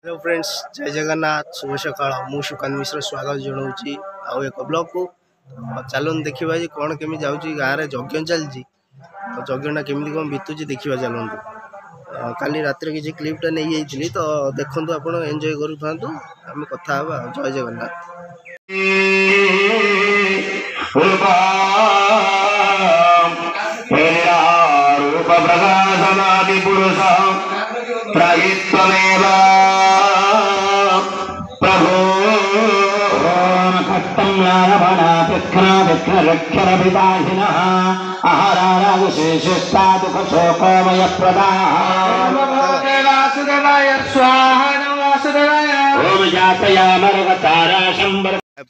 Hello friends, जय जगन्नाथ। शुभ सकाळ। मु सुकांत मिश्र स्वागत जनाऊँगी आउ एक ब्लॉग को। चलो देखा जी कौन केमी जाऊँगी गाँव में यज्ञ चलती। यज्ञटा केमी कौन बीतुची देखा चलतु। काली रात किसी क्लिपटा नहीं जाइए तो देखु आप एंजॉय करूँ आम कथा जय जगन्नाथ।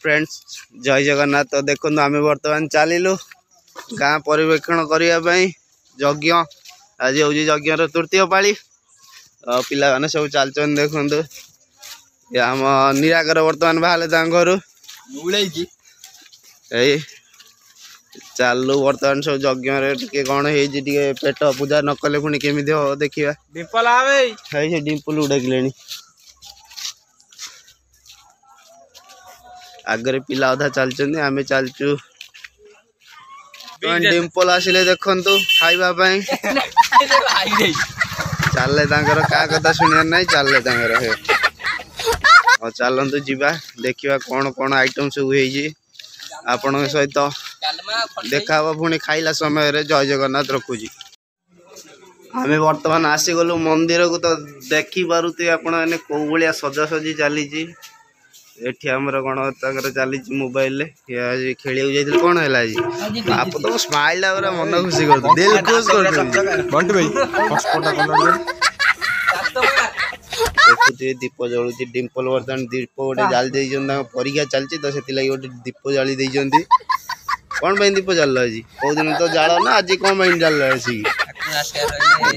फ्रेंड्स जय जगन्नाथ। तो देखो आम बर्तमान चलू गाँ पर्यवेक्षण करने यज्ञ। आज हूँ यज्ञ तृतीय पाली। पिला मैंने सब चलते देखु आम निराकर बर्तमान बाहर घर चालू बर्तमान सब यज्ञ कौन है पेट पूजा न कले पुणी केमी देखा। डिम्पल डिम्पल उड़ाकिले आगे पिला अधा चलते आम चलचु। डिम्पल आसिले देखु खावाई चले क्या कथा शुणा ना चले चलतु जीवा देखा कौन कौन आइटम सब आपण सहित देखा पुणी खाइला समय जय जगन्नाथ रखुची। आम बर्तमान आसीगलु मंदिर को तो देखी पारुथे आपण मैंने कौ भाया सजासजी चली। एठी हमर कौन चली मोबाइल खेल जाइए कौन है आज आप तो स्माइल मन खुशी कर दिल खुश देखुए दीप जलुची। डिम्पल बर्तमान दीप गोटे जाली परीक्षा चलती तो से गोटे दीप जाली देती। कौन पे दीप जाल आज कौ दिन तो जाल ना आज कौन पे जाल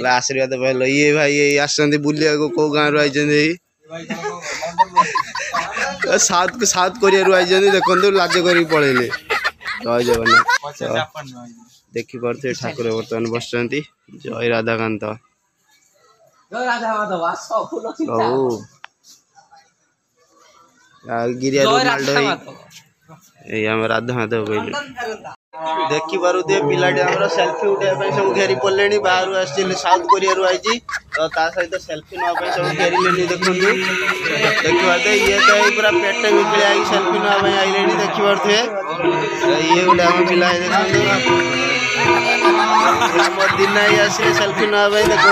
आशीर्वाद पहल ये भाई ये आसती बुलिया कौ गाँव आई सात कोरिया आई देखो लाज कर पलैले। जय जगन्नाथ। देखी पारे ठाकुर बर्तमान बस जय राधाकांत। गिरिया राधा माधव कहले देखी पारे पिलाटी सेल्फी उठाई सब घेरी पड़े। बाहर आस साउथ कोरिया आई तो सहित सेल्फी नापी सब घेरिले। देखु देखिए ये तो पूरा पेट बिकलिया सेल्फी नापी आइले। देखी पारे ये गोटे आम पिला देखो दिन आसिले सेल्फी नापी देखो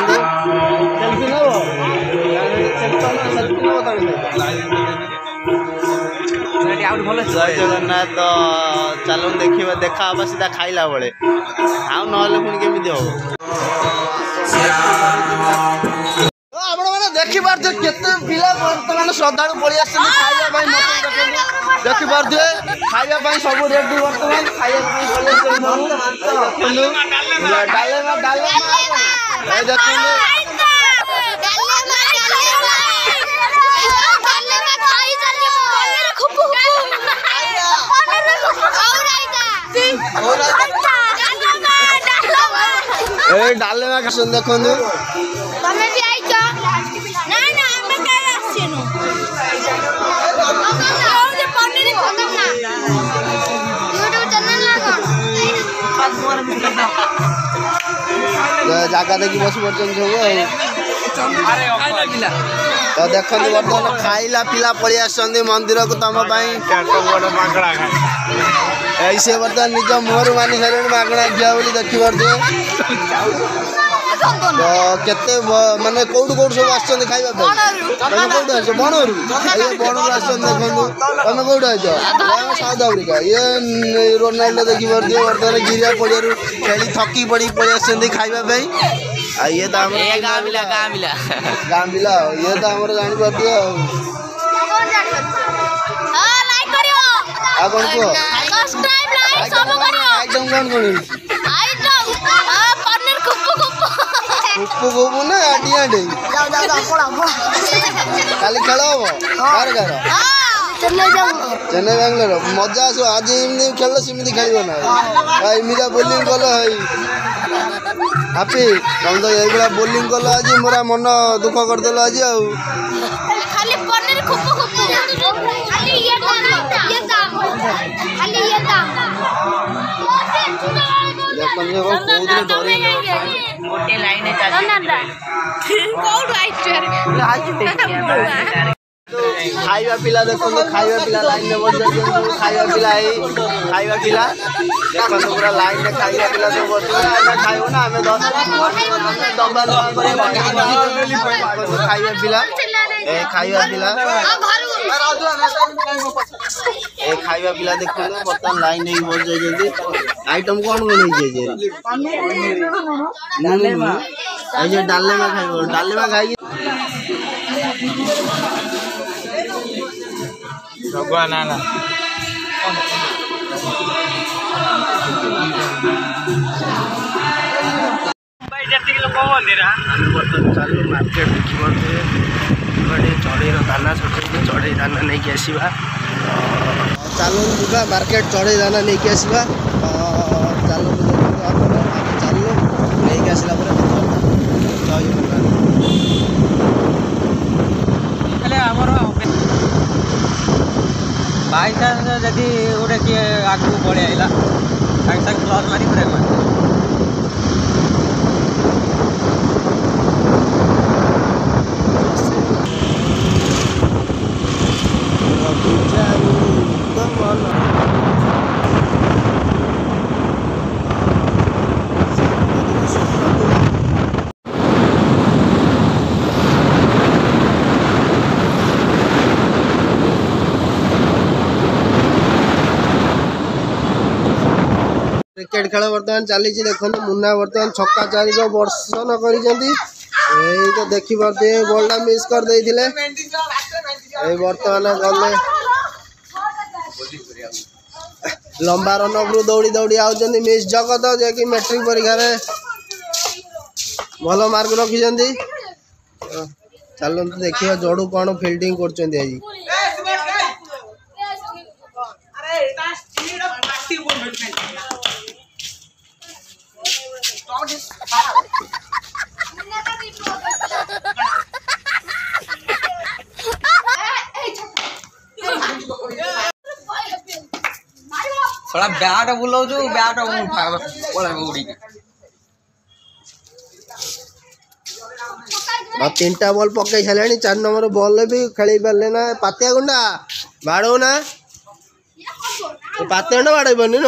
जय जगन्नाथ। चलो देखा देखा सीधा खाइला बेले आउ ना पुणी केमी हम देखी पारे केते पिला बर्तमान श्रद्धा पलि आस खाइबा देखी पारे खाइबा सब रेडी बर्तमान डालेमा खासन देखो जगह देखी बस पड़ते तो देखो बर्तमान खाइला पिला पलि आस मंदिर को तुम ऐसे बर्तमान निज मुहर मानि सारे मागणा दिया बोली देखी पारे। तो केते माने कौटू कौटू सब आसछन खाइबा तुम कौटू आस बणरू बणरू आसछन देखो तुम कौटू आस साउथ आफ्रिका ये रोनाल्डो देखी पारे बर्तमान गिरिया पड़िया खेली थकी पड़ी पलि आसछन खाइबा ये तो गाँ बिला ये तो आम जानी पारे कौन कह आइटम कौन कौन खुपू ना डिया काली खेल हम चेन्नई बेंगलोर मजा आस आज खेल सेमती खेल ना इमिया बोलिंग कल हापी तुम तो ये बोलिंग कल आज मोरा मन दुख करदेल आज पनीर खुप्पू खुप्पू खाली ये दाम खाली ये दाम गोटे लाइन खाଇବା ପିଲା ଦେଖନ୍ତୁ ଖାଇବା ପିଲା ଲାଇନରେ ବସିଛନ୍ତି ଖାଇବା ପିଲା ଏଇ ଖାଇବା ପିଲା ଦେଖନ୍ତୁ ପୁରା ଲାଇନରେ ଖାଇବା ପିଲା ସବୁ ବସିବେ ଆମେ ଖାଇବୁ ନା ଆମେ ଦବା ଖାଇବା ପିଲା ଏ ଖାଇବା ପିଲା ଏ ଖାଇବା ପିଲା ଦେଖନ୍ତୁ ବର୍ତ୍ତମାନ ଲାଇନ ନେଇକି ବସିଯାଇଛନ୍ତି ଆଇଟମ କଣ କଣ ହେଇଯାଇଛି ଏଇ ଯେ ଡାଲେମା ଖାଇବ ଡାଲେମା ଖାଇକି Gua nana. भाई जति लोक मंदिर हम बर्तन चालू मार्केट देखिबते बड़े चढ़ई दाना छोटे चढ़ई दाना नहीं कि आसीबा चालू बुगा मार्केट चढ़ई दाना नहीं कि आसीबा चालू चालू नहीं कि आसीला पर बाई चांस जदि गोटे किए आगू बढ़े आइला साइड साइड क्लच मारी ब्रेक मार क्रिकेट खेल बर्तमान चली देखो मुन्ना बर्तमान छक्का चारि वर्षन कर देखी पारे बॉल मिस कर देथिले बर्तमान गले लंबा रन उपरू दौड़ी दौड़ी आउଛନ୍ତି मिस जगत जे कि मैट्रिक परीक्षा रे भल मार्क रखिଛନ୍ତି चलते देखिए जोड़ू कौन फील्डिंग करछନ୍ତି आज थोड़ा बैट बुलाऊ जो बैट उड़ी तीन टा बॉल पकई सारे 4 नंबर बॉल भी खेल पारे ना पातिया गुंडा बाड़ो ना पातिया गुंडा बाड़ बनी न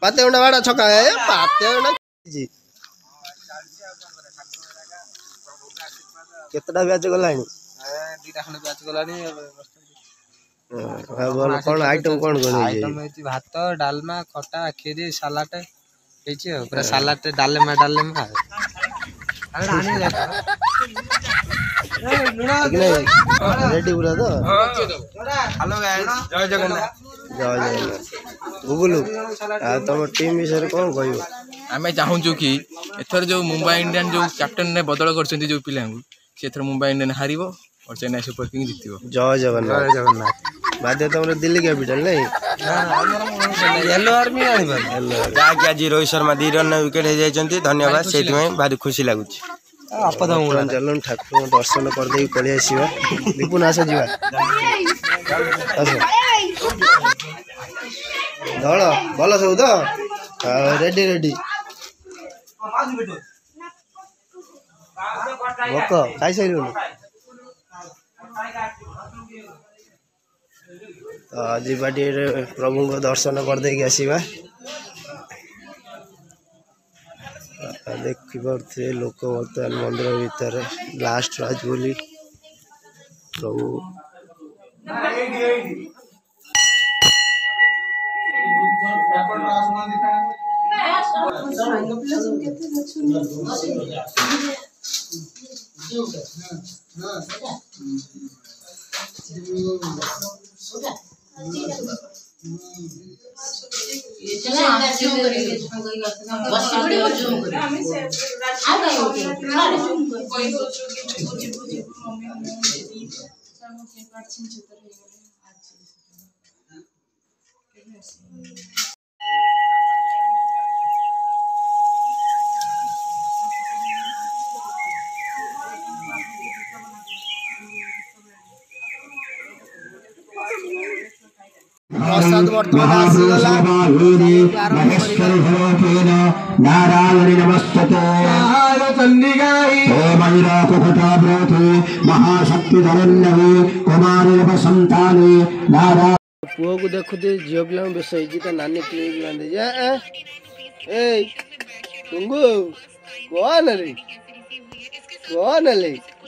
पातिया गुंडा बाड़ा छका पातिया गुंडा केतटा मैच गलानी दीटा खंड बैच गलानी कौन आइटम कौन आइटम है भात डालमा खटा खीरी सलाड पूरा सलाड डालेमा डालेमा रेडी पूरा तो हेलो गाइस जय जगन्नाथ जय जगन्नाथ गुगुलू तुम टीम विषय कौन कह आम चाहूँ कि एथर जो मुंबई इंडियन जो कैप्टेन ने बदल कर जो पिला सी मुंबई इंडियन हार और चेन्नई सुपर किंग जीत जय जगन्नाथ जय जगन्नाथ बाध्य तुम दिल्ली कैपिटल नहीं येलो आर्मी जहाँकि आज रोहित शर्मा 2 रन विकेट हो जाती धन्यवाद से भारी खुशी लगुच चलो ठाकुर दर्शन करदे पलि आसवा विपुन आस जा दल भल सब तो रेडी रेडी भोक खाई सारू तो जीवाटी प्रभु को दर्शन करदे आसवा देखिपे लोक बर्तमान मंदिर भीतर लास्ट राज बोली प्रभु प्रसाद बर्तमान आसीगला नारायणी नमस्ते महाशक्ति कुमारी संतानी नारायण पुओ को देखुते झील पिला बेस हो नानी क्लिप बांधे टुंगु कौन रे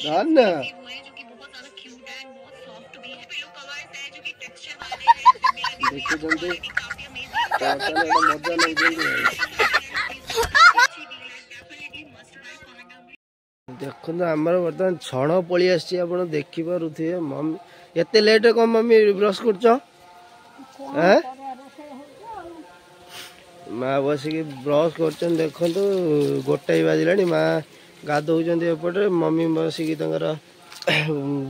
धन देखुଛନ୍ତି मजा देखो आमर बर्तमान छण पलि आसी आप देखिपे मम्मी एत लेट कौन मम्मी ब्रश कर माँ बसिक ब्रश कर देखु गोटाई बाजिला माँ गाधौंट एपटे मम्मी बसिक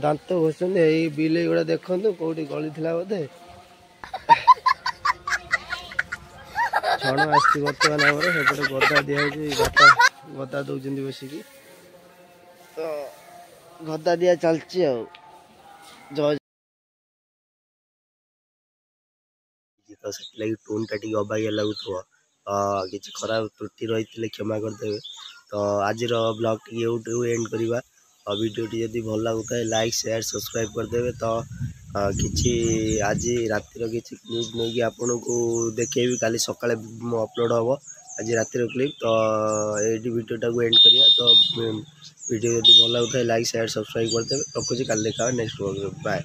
दांत घोषुच्च बिल गुड़ा देखु कौटी गली बोधे छण आसी बर्तमान आमर सेपटे गदा दिया गदा दौरान बसिक तो गदा दिया चलती जय तो से टोन टा अबागिया लगुव किसी खराब त्रुटि रही क्षमा करदे। तो आज ब्लॉग टी एंड करवा वीडियो टी जब भल लगुता है लाइक शेयर सब्सक्राइब करदे। तो किसी आज रातिर किसी क्लिप नहीं आपन को देखेबी काली सकाळे अपलोड हम आज रातिर क्लिप। तो ये वीडियो टाक एंड करिया। तो वीडियो जब भल लगुता है लाइक शेयर सब्सक्राइब करदे। रखुची काली देखा नेक्स्ट ब्लॉग बाय।